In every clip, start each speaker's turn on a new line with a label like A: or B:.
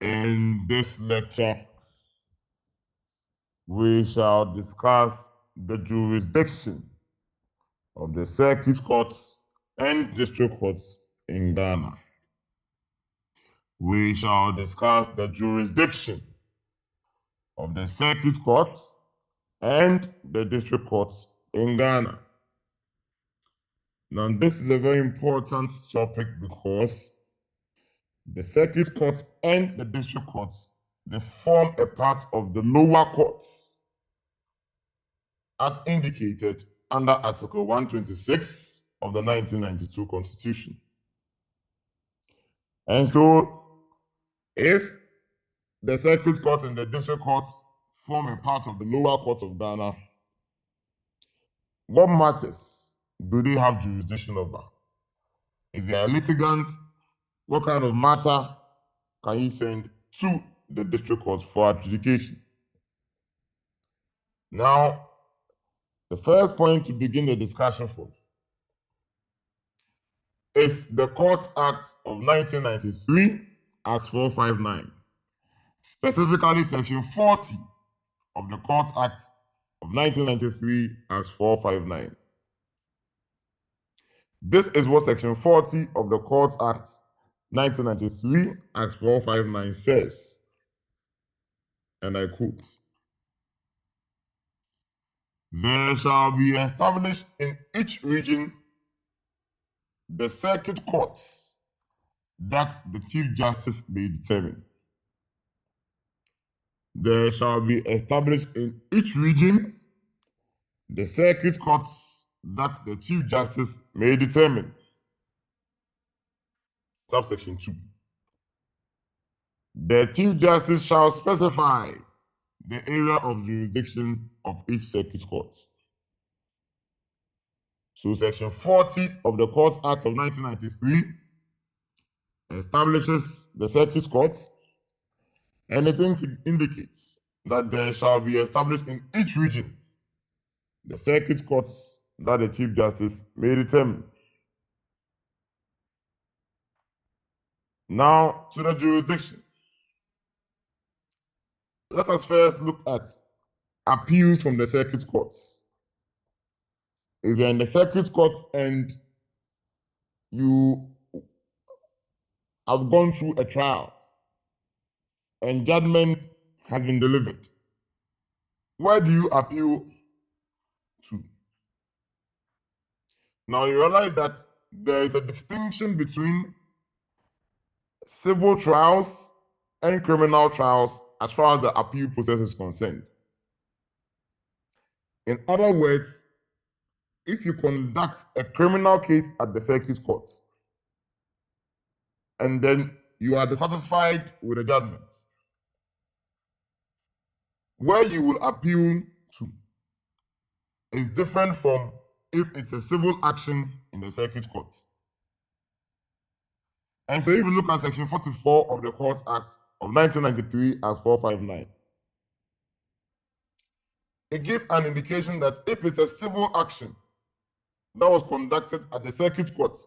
A: In this lecture, we shall discuss the jurisdiction of the circuit courts and district courts in Ghana. We shall discuss the jurisdiction of the circuit courts and the district courts in Ghana. Now, this is a very important topic because the circuit courts and the district courts, they form a part of the lower courts as indicated under Article 126 of the 1992 Constitution. And so, if the circuit court and the district courts form a part of the lower court of Ghana, what matters do they have jurisdiction over? If they are litigant, what kind of matter can you send to the district court for adjudication? Now, the first point to begin the discussion for is the Court Act of 1993, Act 459, specifically Section 40 of the Court Act of 1993, Act 459. This is what Section 40 of the Court Act 1993, Act 459 says, and I quote, "There shall be established in each region the circuit courts that the Chief Justice may determine." There shall be established in each region the circuit courts that the Chief Justice may determine. Subsection 2. The Chief Justice shall specify the area of jurisdiction of each circuit court. So Section 40 of the Court Act of 1993 establishes the circuit courts, and it indicates that there shall be established in each region the circuit courts that the Chief Justice may determine. Now, to the jurisdiction. Let us first look at appeals from the circuit courts. If you're in the circuit court and you have gone through a trial and judgment has been delivered, where do you appeal to? Now you realize that there is a distinction between civil trials and criminal trials as far as the appeal process is concerned. In other words, if you conduct a criminal case at the circuit court and then you are dissatisfied with the judgment, where you will appeal to is different from if it's a civil action in the circuit court. And so if you look at Section 44 of the Court Act of 1993 as 459, it gives an indication that if it's a civil action that was conducted at the circuit court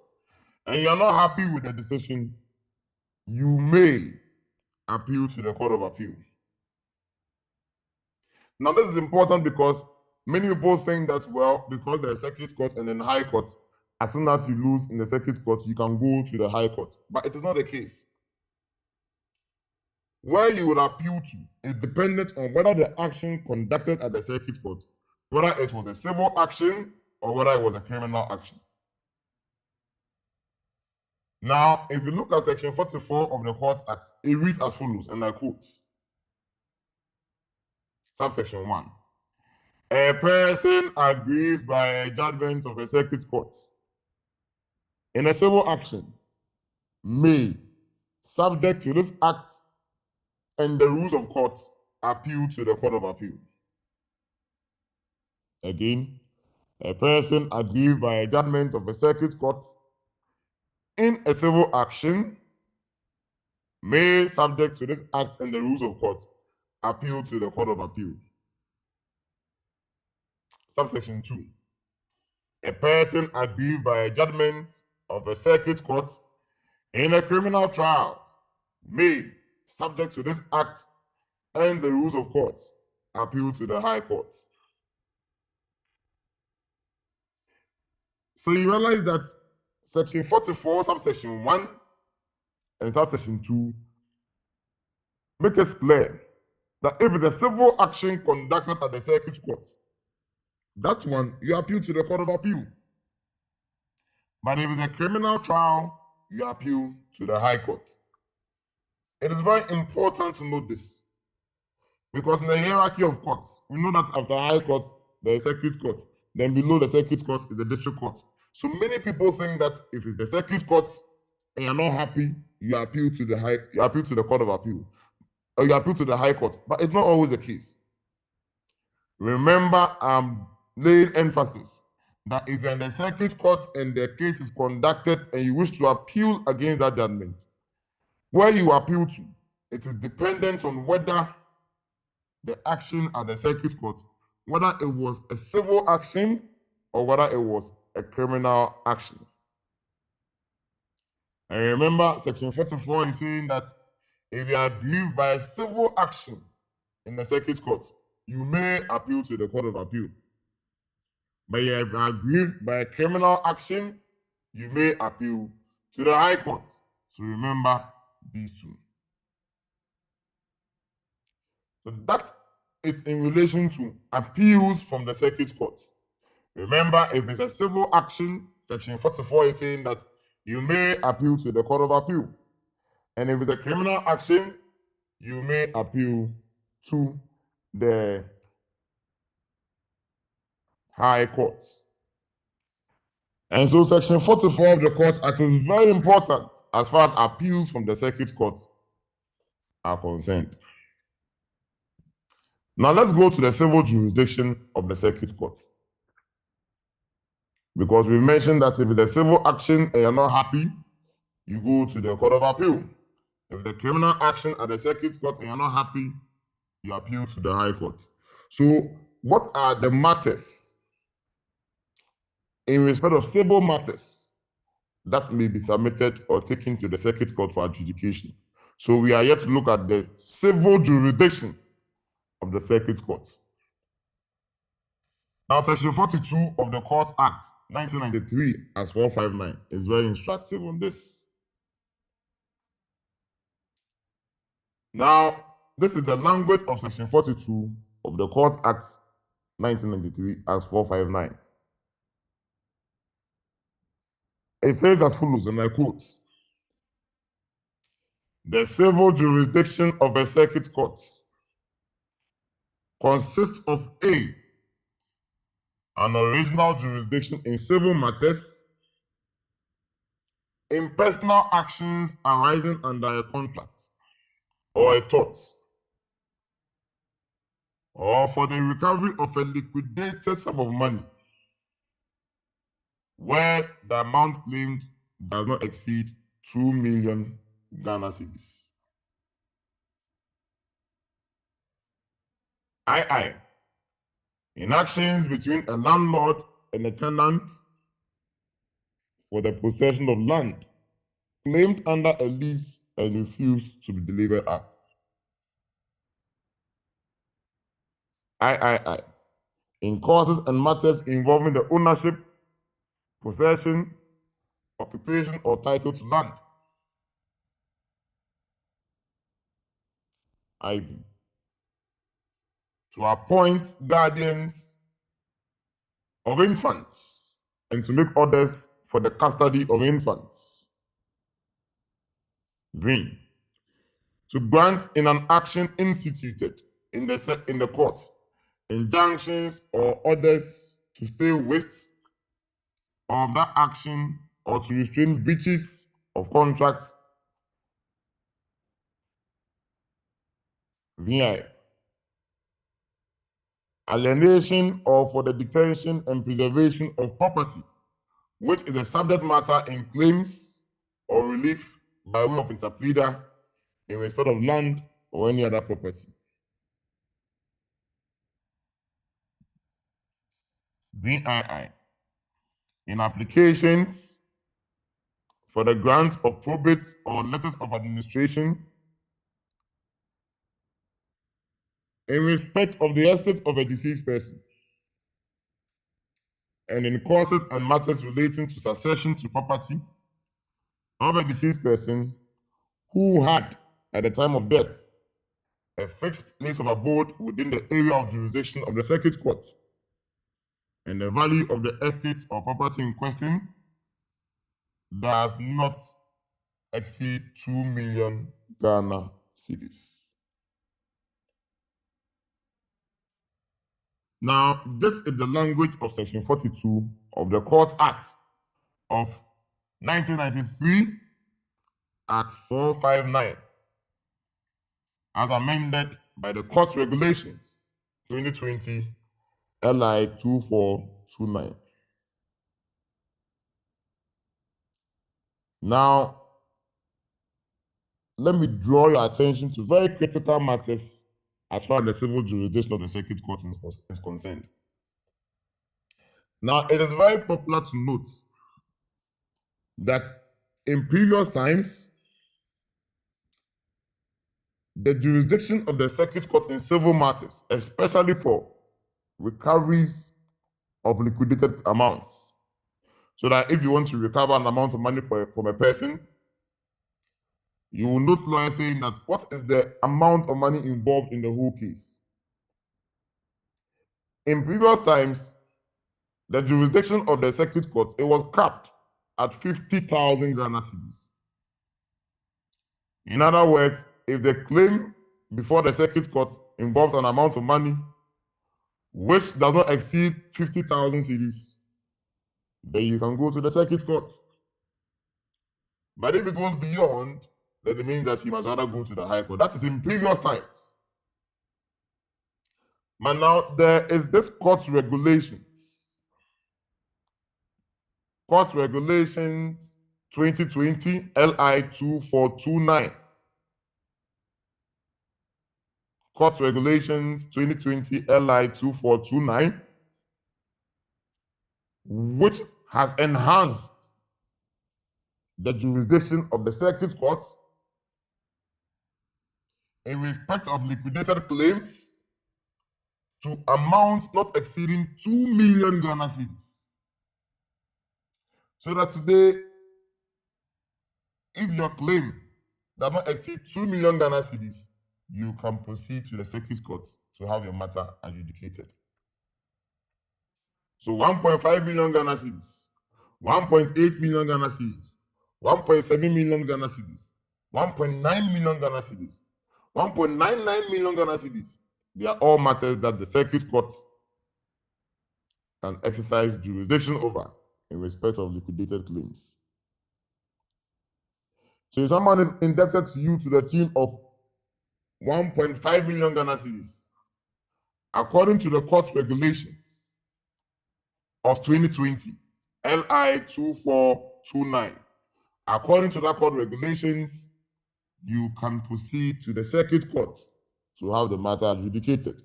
A: and you are not happy with the decision, you may appeal to the Court of Appeal. Now, this is important because many people think that, well, because there's circuit court and then high court, as soon as you lose in the circuit court, you can go to the high court. But it is not the case. Where you will appeal to is dependent on whether the action conducted at the circuit court, whether it was a civil action or whether it was a criminal action. Now, if you look at Section 44 of the Court Act, it reads as follows, and I quote, subsection 1. A person agrees by a judgment of a circuit court in a civil action may, subject to this act and the rules of court, appeal to the Court of Appeal. Again, a person agrees by a judgment of a circuit court in a civil action may, subject to this act and the rules of court, appeal to the Court of Appeal. Subsection 2. A person agrees by a judgment of a circuit court in a criminal trial may, subject to this act and the rules of court, appeal to the High Court. So you realize that Section 44, subsection 1 and subsection 2 make it clear that if it's a civil action conducted at the circuit court, that one you appeal to the Court of Appeal. But if it's a criminal trial, you appeal to the High Court. It is very important to note this, because in the hierarchy of courts, we know that after High Court, there is Circuit Court. Then below the Circuit Court is the District Court. So many people think that if it's the Circuit Court and you're not happy, you appeal to the Court of Appeal, or you appeal to the High Court. But it's not always the case. Remember, I'm laying emphasis that if you're in the Circuit Court and the case is conducted and you wish to appeal against that judgment, where you appeal to, it is dependent on whether the action at the Circuit Court, whether it was a civil action or whether it was a criminal action. And remember, Section 44 is saying that if you are aggrieved by a civil action in the Circuit Court, you may appeal to the Court of Appeal. But if you are aggrieved by a criminal action, you may appeal to the High Court. So remember these two. So that is in relation to appeals from the Circuit Court. Remember, if it's a civil action, Section 44 is saying that you may appeal to the Court of Appeal. And if it's a criminal action, you may appeal to the High Court. And so Section 44 of the Court Act is very important as far as appeals from the Circuit Courts are concerned. Now let's go to the civil jurisdiction of the Circuit Courts. Because we mentioned that if it's a civil action and you're not happy, you go to the Court of Appeal. If it's a criminal action at the Circuit Court and you're not happy, you appeal to the High Court. So what are the matters in respect of civil matters that may be submitted or taken to the Circuit Court for adjudication? So we are yet to look at the civil jurisdiction of the Circuit Courts. Now, Section 42 of the Court Act 1993 as 459 is very instructive on this. Now, this is the language of Section 42 of the Court Act 1993 as 459. It says as follows, and I quote, "The civil jurisdiction of a circuit court consists of A, an original jurisdiction in civil matters, in personal actions arising under a contract or a tort, or for the recovery of a liquidated sum of money, where the amount claimed does not exceed 2 million Ghana cedis. II, in actions between a landlord and a tenant for the possession of land claimed under a lease and refused to be delivered up. III, in causes and matters involving the ownership, possession, occupation, or title to land. IV, to appoint guardians of infants and to make orders for the custody of infants. V, to grant in an action instituted in the court injunctions or orders to stay waste of that action or to restrain breaches of contract. VI, alienation or for the detention and preservation of property, which is a subject matter in claims or relief by way of interpleader in respect of land or any other property. VII, in applications for the grant of probate or letters of administration in respect of the estate of a deceased person, and in causes and matters relating to succession to property of a deceased person who had, at the time of death, a fixed place of abode within the area of jurisdiction of the circuit court, and the value of the estate or property in question does not exceed 2 million Ghana cedis. Now, this is the language of Section 42 of the Court Act of 1993 at 459, as amended by the Court Regulations 2020 LI 2429. Now, let me draw your attention to very critical matters as far as the civil jurisdiction of the circuit court is concerned. Now, it is very popular to note that in previous times, the jurisdiction of the circuit court in civil matters, especially for recoveries of liquidated amounts, so that if you want to recover an amount of money from a person, you will note lawyers saying that what is the amount of money involved in the whole case. In previous times, the jurisdiction of the circuit court, it was capped at 50,000 Ghana cedis. In other words, if the claim before the circuit court involves an amount of money which does not exceed 50,000 cedis, then you can go to the circuit court. But if it goes beyond, then it means that you must rather go to the high court. That is in previous times. But now there is this court regulations. Court Regulations 2020 LI 2429. Court Regulations 2020 LI 2429, which has enhanced the jurisdiction of the circuit court in respect of liquidated claims to amounts not exceeding 2 million Ghana cedis. So that today, if your claim does not exceed 2 million Ghana cedis, you can proceed to the circuit court to have your matter adjudicated. So 1.5 million Ghana cedis, 1.8 million Ghana cedis, 1.7 million Ghana cedis, 1.9 million Ghana cedis, 1.99 million Ghana cedis. They are all matters that the circuit court can exercise jurisdiction over in respect of liquidated claims. So if someone is indebted to you to the tune of 1.5 million Ghana cedis, according to the court regulations of 2020, LI 2429, according to that court regulations, you can proceed to the circuit court to have the matter adjudicated.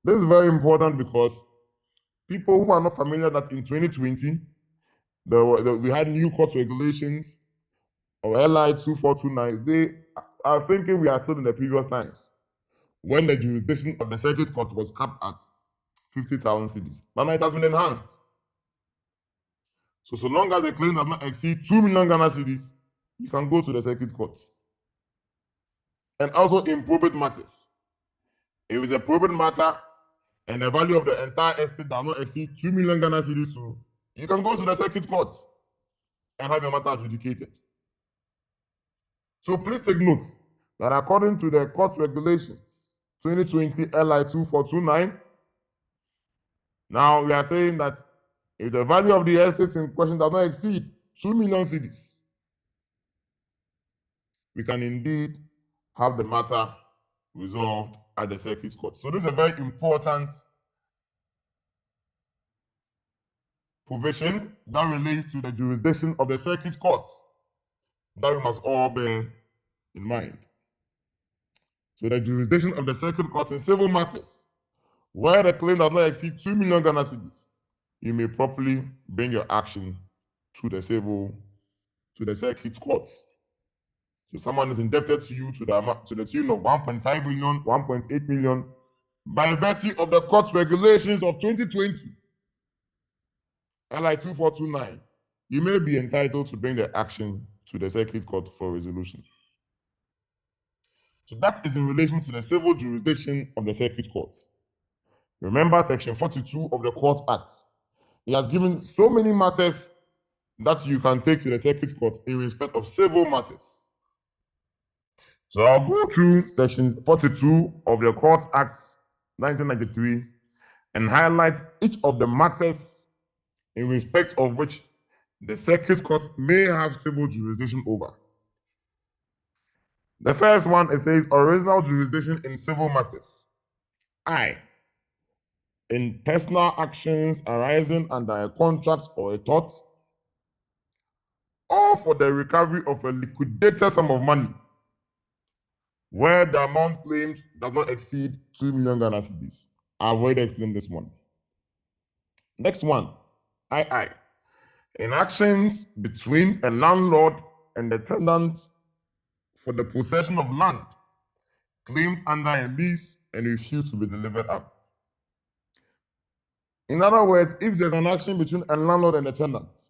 A: This is very important because people who are not familiar that in 2020, we had new court regulations of LI 2429, they are thinking we are still in the previous times when the jurisdiction of the circuit court was capped at 50,000 cedis. But now it has been enhanced. So long as the claim does not exceed 2 million Ghana cedis, you can go to the circuit court. And also in probate matters. If it's a probate matter and the value of the entire estate does not exceed 2 million Ghana cedis, so you can go to the circuit court and have your matter adjudicated. So please take note that according to the court regulations 2020 LI 2429, now we are saying that if the value of the estate in question does not exceed 2 million cedis, we can indeed have the matter resolved at the circuit court. So this is a very important provision that relates to the jurisdiction of the circuit court that we must all bear in mind. So the jurisdiction of the circuit court in civil matters, where the claim does not exceed 2 million Ghana cedis, you may properly bring your action to the circuit court. So someone is indebted to you to the tune of 1.5 million, 1.8 million, by virtue of the court regulations of 2020, LI 2429, you may be entitled to bring the action to the circuit court for resolution. So that is in relation to the civil jurisdiction of the circuit courts. Remember section 42 of the Court Act. It has given so many matters that you can take to the circuit court in respect of civil matters. So I'll go through section 42 of the Court Act 1993 and highlight each of the matters in respect of which the circuit court may have civil jurisdiction over. The first one, it says original jurisdiction in civil matters. I, in personal actions arising under a contract or a tort, or for the recovery of a liquidated sum of money, where the amount claimed does not exceed 2 million Ghana cedis. I've already explained this one. Next one, II, in actions between a landlord and the tenant for the possession of land claimed under a lease and refused to be delivered up. In other words, if there's an action between a landlord and a tenant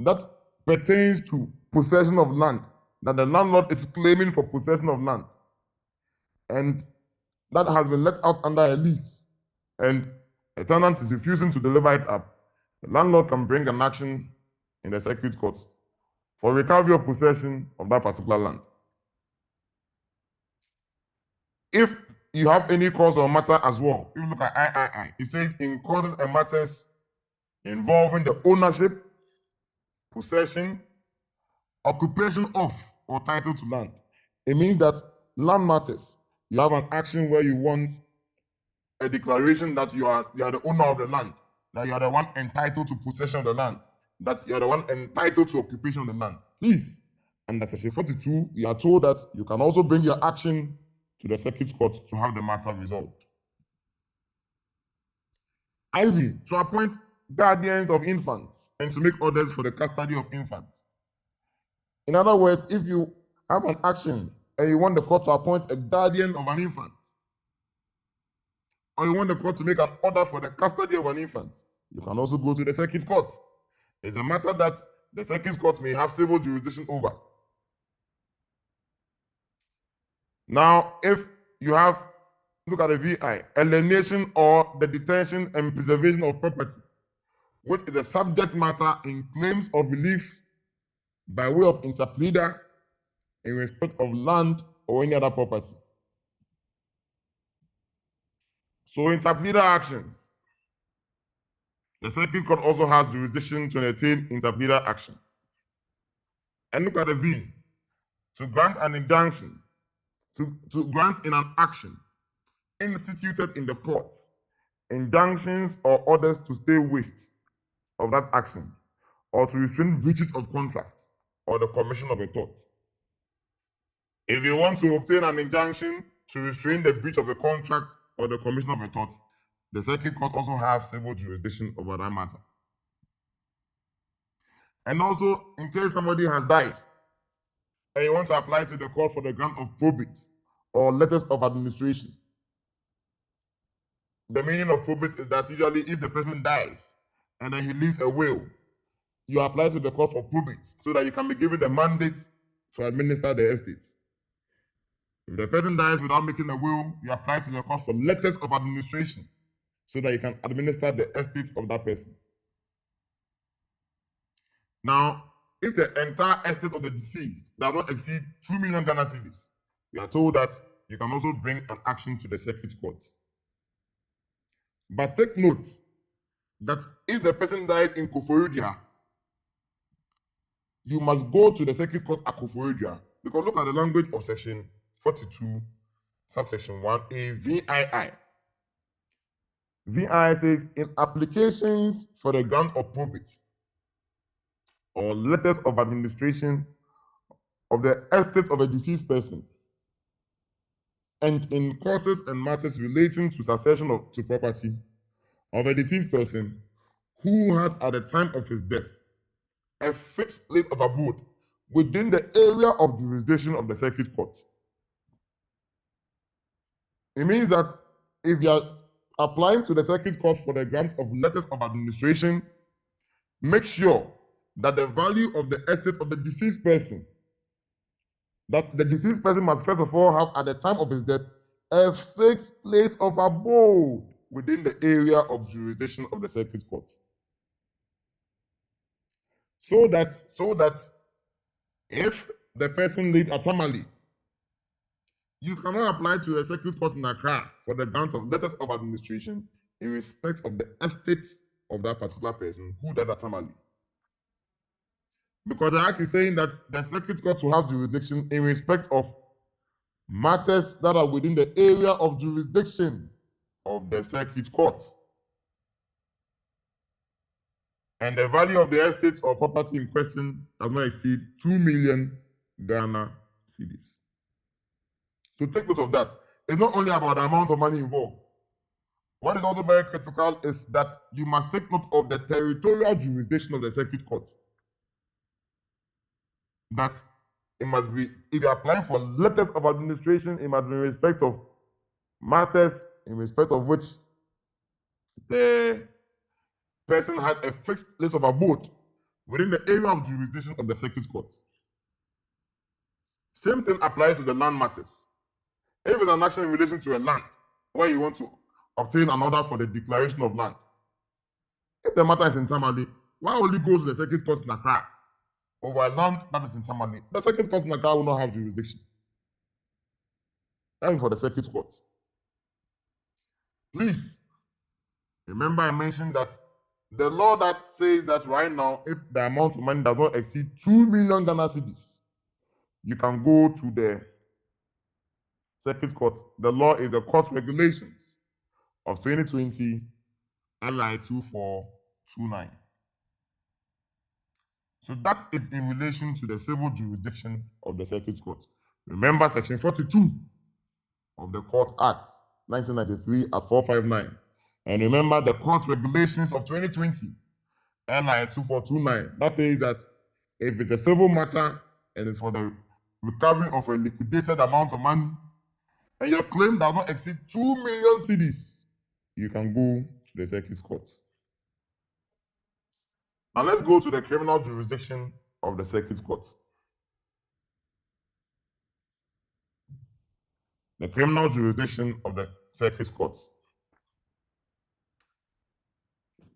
A: that pertains to possession of land, that the landlord is claiming for possession of land, and that has been let out under a lease, and a tenant is refusing to deliver it up, the landlord can bring an action in the circuit court for recovery of possession of that particular land. If you have any cause or matter as well, if you look at III, it says in causes and matters involving the ownership, possession, occupation of, or title to land. It means that land matters. You have an action where you want a declaration that you are the owner of the land, that you are the one entitled to possession of the land, that you are the one entitled to occupation of the land. Please, under section 42, you are told that you can also bring your action to the circuit court to have the matter resolved. IV, to appoint guardians of infants and to make orders for the custody of infants. In other words, if you have an action and you want the court to appoint a guardian of an infant, or you want the court to make an order for the custody of an infant, you can also go to the circuit court. It's a matter that the circuit court may have civil jurisdiction over. Now, if you have, look at the VI, alienation or the detention and preservation of property, which is the subject matter in claims of relief by way of interpleader in respect of land or any other property. So interpleader actions. The circuit court also has jurisdiction to entertain interpleader actions. And look at the V, to grant an injunction, to grant in an action instituted in the courts, injunctions or orders to stay with of that action, or to restrain breaches of contract or the commission of a tort. If you want to obtain an injunction to restrain the breach of a contract or the commission of a tort, the circuit court also has civil jurisdiction over that matter. And also, in case somebody has died and you want to apply to the court for the grant of probate or letters of administration, the meaning of probate is that usually if the person dies and then he leaves a will, you apply to the court for probate so that you can be given the mandate to administer the estates. If the person dies without making a will, you apply to the court for letters of administration so that you can administer the estate of that person. Now, if the entire estate of the deceased does not exceed 2 million Ghana cedis, you are told that you can also bring an action to the circuit court. But take note that if the person died in Koforidua, you must go to the circuit court at Koforidua, because look at the language of section 42, subsection 1A, VII. VI says, in applications for the grant of probate or letters of administration of the estate of a deceased person, and in causes and matters relating to succession to property of a deceased person who had at the time of his death a fixed place of abode within the area of jurisdiction of the circuit court. It means that if you are applying to the circuit court for the grant of letters of administration, make sure that the value of the estate of the deceased person, that the deceased person must first of all have at the time of his death a fixed place of abode within the area of jurisdiction of the circuit court. So that if the person lived at Tamale, you cannot apply to the circuit court in Accra for the grant of letters of administration in respect of the estate of that particular person who died at Tamale. Because the act is saying that the circuit court will have jurisdiction in respect of matters that are within the area of jurisdiction of the circuit court. And the value of the estate or property in question does not exceed 2 million Ghana cedis. So take note of that. It's not only about the amount of money involved. What is also very critical is that you must take note of the territorial jurisdiction of the circuit court. That it must be, if you're applying for letters of administration, it must be in respect of matters in respect of which the person had a fixed place of abode within the area of jurisdiction of the circuit court. Same thing applies to the land matters. If it's an action in relation to a land where you want to obtain an order for the declaration of land, if the matter is in Tamale, why will you go to the circuit court in Accra over a land that is in Tamale? The circuit court in Accra will not have jurisdiction. That is for the circuit court. Please remember I mentioned that the law that says that right now, if the amount of money does not exceed 2 million Ghana cedis, you can go to the circuit court. The law is the court regulations of 2020, LI 2429. So that is in relation to the civil jurisdiction of the circuit court. Remember section 42 of the Court Act 1993 at 459. And remember the court regulations of 2020, LI 2429. That says that if it's a civil matter and it's for the recovery of a liquidated amount of money, and your claim does not exceed 2 million cedis, you can go to the circuit court. Now let's go to the criminal jurisdiction of the circuit court. The criminal jurisdiction of the circuit court.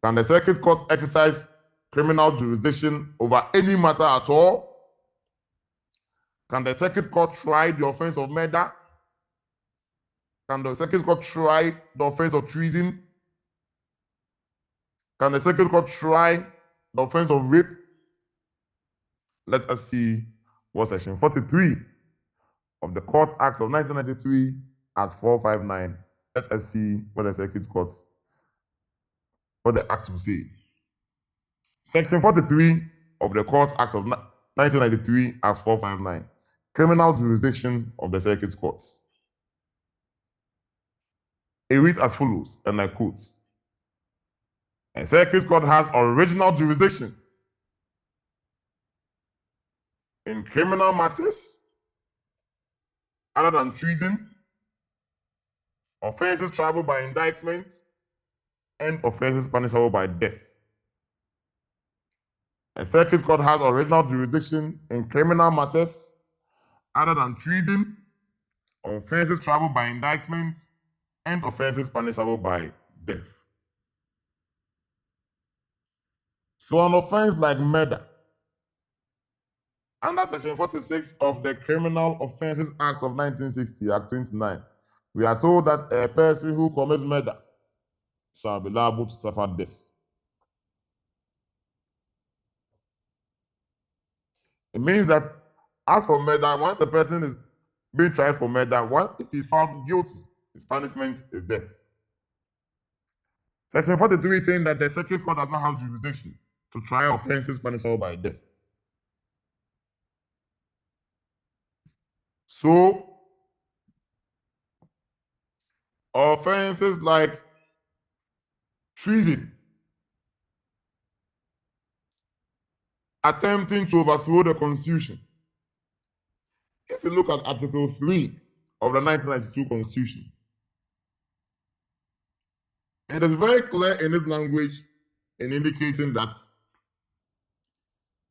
A: Can the circuit court exercise criminal jurisdiction over any matter at all? Can the circuit court try the offense of murder? Can the circuit court try the offense of treason? Can the circuit court try the offense of rape? Let us see what section 43 of the Court Act of 1993 at 459. Let us see what the circuit court, what the act will say. Section 43 of the Court Act of 1993 at 459. Criminal jurisdiction of the circuit courts. It reads as follows, and I quote: a circuit court has original jurisdiction in criminal matters other than treason, offenses triable by indictment, and offenses punishable by death. A circuit court has original jurisdiction in criminal matters other than treason, offenses triable by indictment, and offenses punishable by death. So an offense like murder, under section 46 of the Criminal Offences Act of 1960, Act 29, we are told that a person who commits murder shall be liable to suffer death. It means that as for murder, once a person is being tried for murder, if he's found guilty, his punishment is death. Section 43 is saying that the circuit court does not have jurisdiction to try offenses punishable by death. So, offenses like treason, attempting to overthrow the Constitution. If you look at Article 3 of the 1992 Constitution, It is very clear in this language in indicating that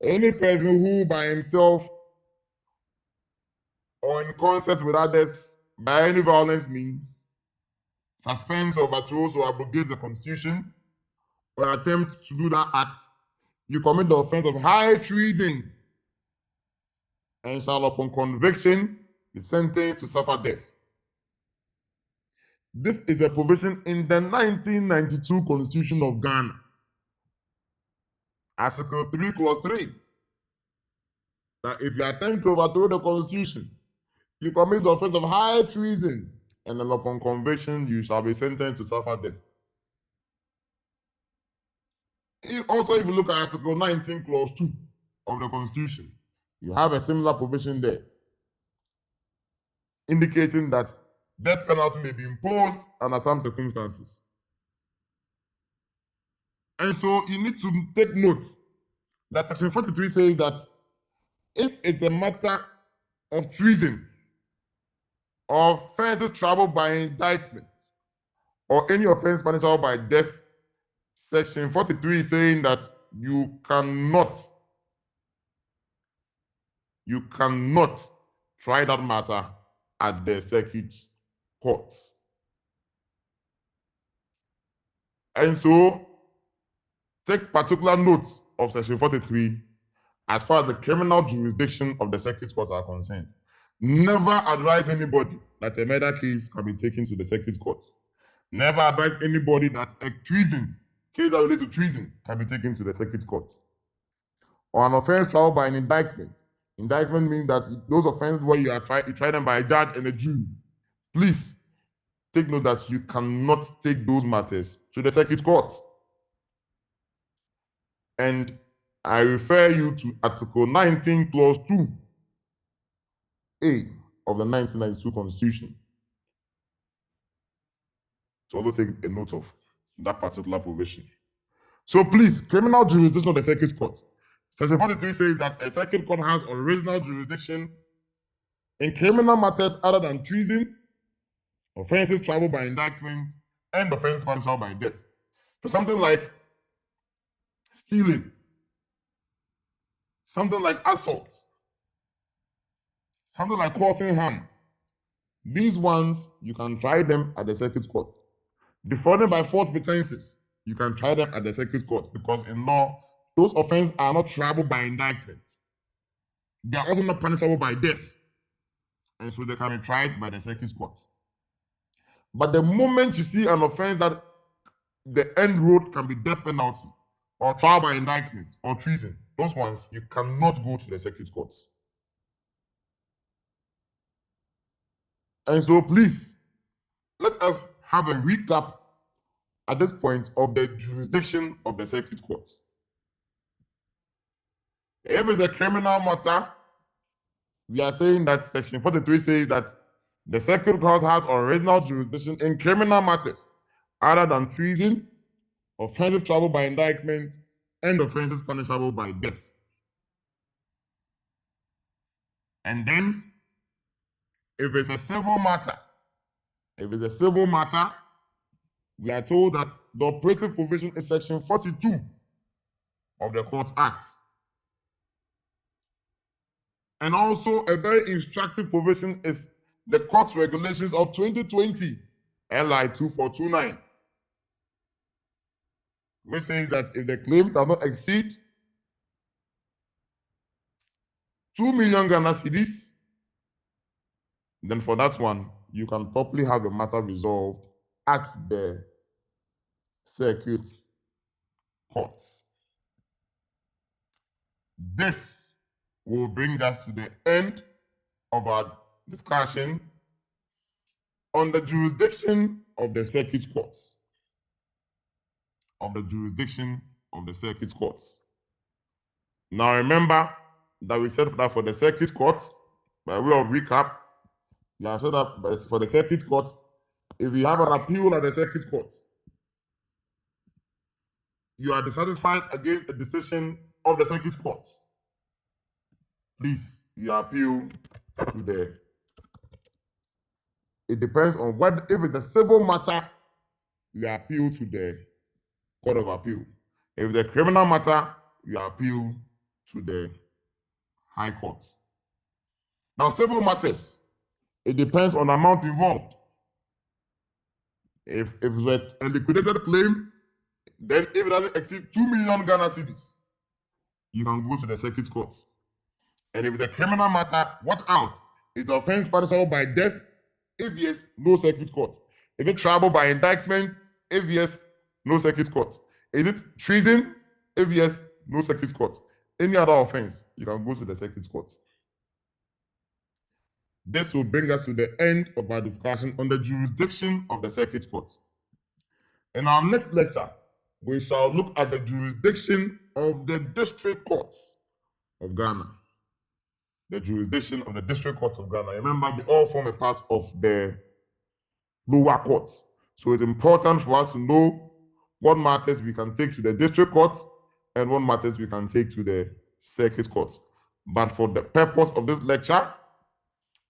A: any person who by himself or in concert with others by any violent means suspends, overthrows, or abrogates the Constitution or attempt to do that act, you commit the offense of high treason and shall, upon conviction, be sentenced to suffer death. This is a provision in the 1992 Constitution of Ghana, Article 3, Clause 3, that if you attempt to overthrow the Constitution, you commit the offense of high treason, and then upon conviction, you shall be sentenced to suffer death. Also, if you look at Article 19, Clause 2 of the Constitution, you have a similar provision there, indicating that death penalty may be imposed under some circumstances. And so you need to take note that Section 43 says that if it's a matter of treason or offenses troubled by indictment or any offense punishable by death, Section 43 is saying that you cannot try that matter at the circuit courts. And so take particular note of Section 43 as far as the criminal jurisdiction of the circuit courts are concerned. Never advise anybody that a murder case can be taken to the circuit courts. Never advise anybody that a treason case that relates to treason can be taken to the circuit courts. Or an offense tried by an indictment. Indictment means that those offenses where you try them by a judge and a jury. Please take note that you cannot take those matters to the circuit courts. And I refer you to Article 19, Clause 2A of the 1992 Constitution. So also take a note of that particular provision. So please, criminal jurisdiction of the circuit court. Section 43 says that a circuit court has original jurisdiction in criminal matters other than treason, offenses troubled by indictment, and offenses punishable by death. So something like stealing, something like assault, something like causing harm. These ones, you can try them at the circuit court. Defrauding by false pretenses, you can try them at the circuit court, because in law, those offenses are not troubled by indictment. They are also not punishable by death. And so they can be tried by the circuit court. But the moment you see an offense that the end road can be death penalty, or trial by indictment, or treason, those ones, you cannot go to the circuit courts. And so please, let us have a recap at this point of the jurisdiction of the circuit courts. If it's a criminal matter, we are saying that Section 43 says that the circuit court has original jurisdiction in criminal matters other than treason, offenses troubled by indictment, and offenses punishable by death. And then, if it's a civil matter, we are told that the operative provision is Section 42 of the Courts Act. And also, a very instructive provision is the Courts Regulations of 2020, LI 2429, which says that if the claim does not exceed 2 million Ghana cedis, then for that one, you can properly have the matter resolved at the circuit courts. This will bring us to the end of our discussion on the jurisdiction of the circuit courts. Now remember that we said that for the circuit courts, by way of recap, we have said that for the circuit court, if you have an appeal at the circuit court, you are dissatisfied against a decision of the circuit court, please, you appeal to it depends on what, if it's a civil matter, you appeal to the Court of Appeal. If it's a criminal matter, you appeal to the High Court. Now, civil matters, it depends on the amount involved. If it's a liquidated claim, then if it doesn't exceed 2 million Ghana cedis, you can go to the circuit court. And if it's a criminal matter, watch out. Is the offense punishable by death? If yes, no circuit court. Is it triable by indictment? If yes, no circuit court. Is it treason? If yes, no circuit court. Any other offense, you can go to the circuit court. This will bring us to the end of our discussion on the jurisdiction of the circuit court. In our next lecture, we shall look at the jurisdiction of the district courts of Ghana. The jurisdiction of the district courts of Ghana. Remember, they all form a part of the lower courts. So it's important for us to know what matters we can take to the district courts and what matters we can take to the circuit courts. But for the purpose of this lecture,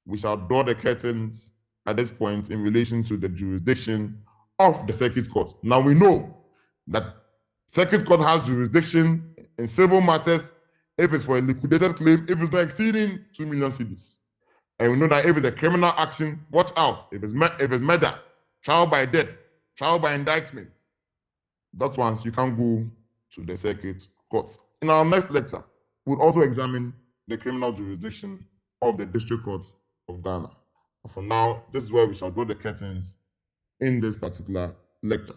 A: we shall draw the curtains at this point in relation to the jurisdiction of the circuit court. Now we know that circuit court has jurisdiction in civil matters if it's for a liquidated claim, if it's not exceeding 2 million cedis. And we know that if it's a criminal action, watch out. If it's murder, trial by death, trial by indictment, that ones you can go to the circuit courts. In our next lecture, we'll also examine the criminal jurisdiction of the district courts of Ghana. And for now, this is where we shall draw the curtains in this particular lecture.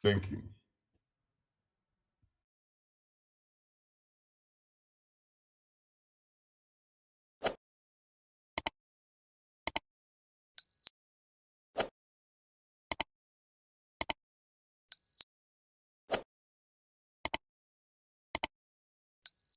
A: Thank you.